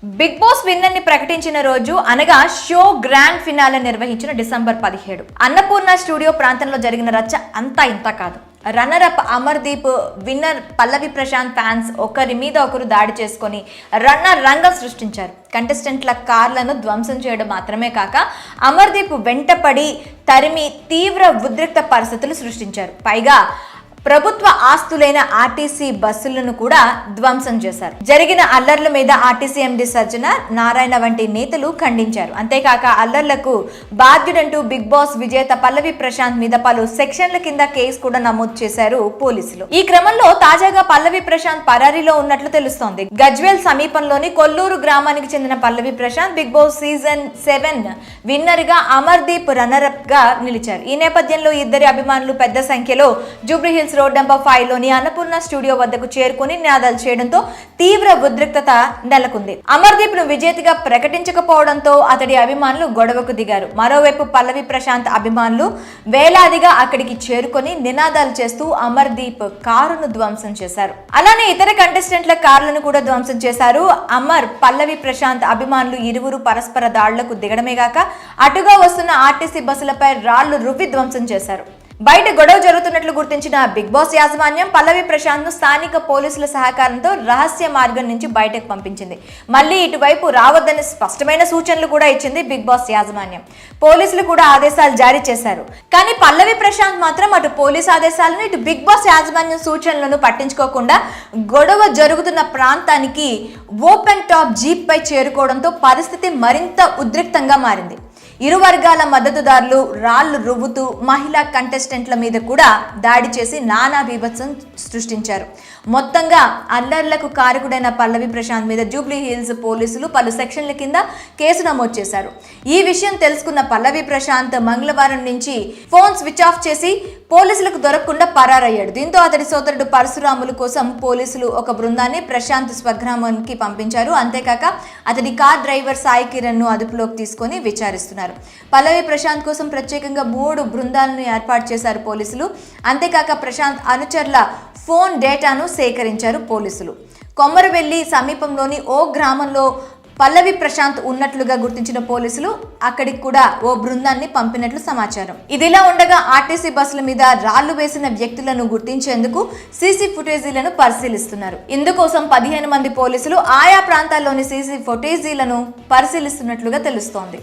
Big boss winner ని ప్రకటించిన రోజు అనగా షో గ్రాండ్ ఫినాలే నిర్వహించిన డిసెంబర్ 17 అన్నపూర్ణ స్టూడియో ప్రాంతంలో జరిగిన రచ్చ అంతా ఇంత కాదు. రన్నర్ అప్ అమర్దీప్, విన్నర్ పల్లవి ప్రశాంత్ ఫ్యాన్స్ ఒకరి మీద ఒకరు దాడి చేసుకొని రంగం సృష్టించారు. కంటెస్టెంట్ల కార్లను ధ్వంసం చేయడం మాత్రమే కాక అమర్దీప్ వెంటపడి తరిమి తీవ్ర ఉద్రిక్త పరిస్థితులు సృష్టించారు. పైగా ప్రభుత్వ ఆస్తులైన ఆర్టీసీ బస్సులను కూడా ధ్వంసం చేశారు. జరిగిన అల్లర్ల మీద ఆర్టీసీ ఎండీ సజ్జన నారాయణ వంటి నేతలు ఖండించారు. అంతేకాక అల్లర్లకు బాధ్యుడంటూ బిగ్ బాస్ విజేత పల్లవి ప్రశాంత్ మీద పలు సెక్షన్ల కింద కేసు కూడా నమోదు చేశారు పోలీసులు. ఈ క్రమంలో తాజాగా పల్లవి ప్రశాంత్ పరారీలో ఉన్నట్లు తెలుస్తోంది. గజ్వేల్ సమీపంలోని కొల్లూరు గ్రామానికి చెందిన Pallavi Prashanth Bigg Boss season 7 winner గా అమర్దీప్ రన్నర్ అప్ గా నిలిచారు. ఈ నేపథ్యంలో ఇద్దరి అభిమానులు పెద్ద సంఖ్యలో జూబ్లీహిల్స్ రోడ్ నెంబర్ 5 లోని అన్నపూర్ణ స్టూడియో వద్దకు చేరుకుని నినాదాలు చేయడంతో తీవ్ర ఉద్రిక్తత నెలకొంది. అమర్దీప్ ను విజేతగా ప్రకటించకపోవడంతో అతడి అభిమానులు గొడవకు దిగారు. మరోవైపు పల్లవి ప్రశాంత్ అభిమానులు వేలాదిగా అక్కడికి చేరుకొని నినాదాలు చేస్తూ అమర్దీప్ కారును ధ్వంసం చేశారు. అలానే ఇతర కంటెస్టెంట్ల కార్లను కూడా ధ్వంసం చేశారు. పల్లవి ప్రశాంత్ అభిమానులు ఇరువురు పరస్పర దాడులకు దిగడమే గాక అటుగా వస్తున్న ఆర్టీసీ బస్సులపై రాళ్లు రువ్వి ధ్వంసం చేశారు. బయట గొడవ జరుగుతున్నట్లు గుర్తించిన బిగ్ బాస్ యాజమాన్యం పల్లవి ప్రశాంత్ ను స్థానిక పోలీసుల సహకారంతో రహస్య మార్గం నుంచి బయటకు పంపించింది. మళ్ళీ ఇటువైపు రావద్దని స్పష్టమైన సూచనలు కూడా ఇచ్చింది బిగ్ బాస్ యాజమాన్యం. పోలీసులు కూడా ఆదేశాలు జారీ చేశారు. కానీ పల్లవి ప్రశాంత్ మాత్రం అటు పోలీస్ ఆదేశాలను ఇటు బిగ్ బాస్ యాజమాన్యం సూచనలను పట్టించుకోకుండా గొడవ జరుగుతున్న ప్రాంతానికి ఓపెన్ టాప్ జీప్ పై చేరుకోవడంతో పరిస్థితి మరింత ఉద్రిక్తంగా మారింది. ఇరు వర్గాల మద్దతుదారులు రాళ్లు రువ్వుతూ మహిళా కంటెస్టెంట్ల మీద కూడా దాడి చేసి నానా బీభత్సం సృష్టించారు. మొత్తంగా అల్లర్లకు కారకుడైన పల్లవి ప్రశాంత్ మీద జూబ్లీ హిల్స్ పోలీసులు పలు సెక్షన్ల కింద కేసు నమోదు చేశారు. ఈ విషయం తెలుసుకున్న పల్లవి ప్రశాంత్ మంగళవారం నుంచి ఫోన్ స్విచ్ ఆఫ్ చేసి పోలీసులకు దొరకకుండా పరారయ్యాడు. దీంతో అతడి సోదరుడు పరశురాములు కోసం పోలీసులు ఒక బృందాన్ని ప్రశాంత్ స్వగ్రామానికి పంపించారు. అంతేకాక అతడి కార్ డ్రైవర్ సాయి కిరణ్ ను అదుపులోకి తీసుకొని విచారిస్తున్నారు. పల్లవి ప్రశాంత్ కోసం ప్రత్యేకంగా 3 బృందాలను ఏర్పాటు చేశారు పోలీసులు. అంతేకాక ప్రశాంత్ అనుచరుల ఫోన్ డేటాను సేకరించారు పోలీసులు. కొమ్మరవెల్లి సమీపంలోని ఓ గ్రామంలో పల్లవి ప్రశాంత్ ఉన్నట్లుగా గుర్తించిన పోలీసులు అక్కడికి కూడా ఓ బృందాన్ని పంపినట్లు సమాచారం. ఇదిలా ఉండగా ఆర్టీసీ బస్సుల మీద రాళ్లు వేసిన వ్యక్తులను గుర్తించేందుకు సీసీ ఫుటేజీలను పరిశీలిస్తున్నారు. ఇందుకోసం 15 మంది పోలీసులు ఆయా ప్రాంతాల్లోని సీసీ ఫుటేజీలను పరిశీలిస్తున్నట్లుగా తెలుస్తోంది.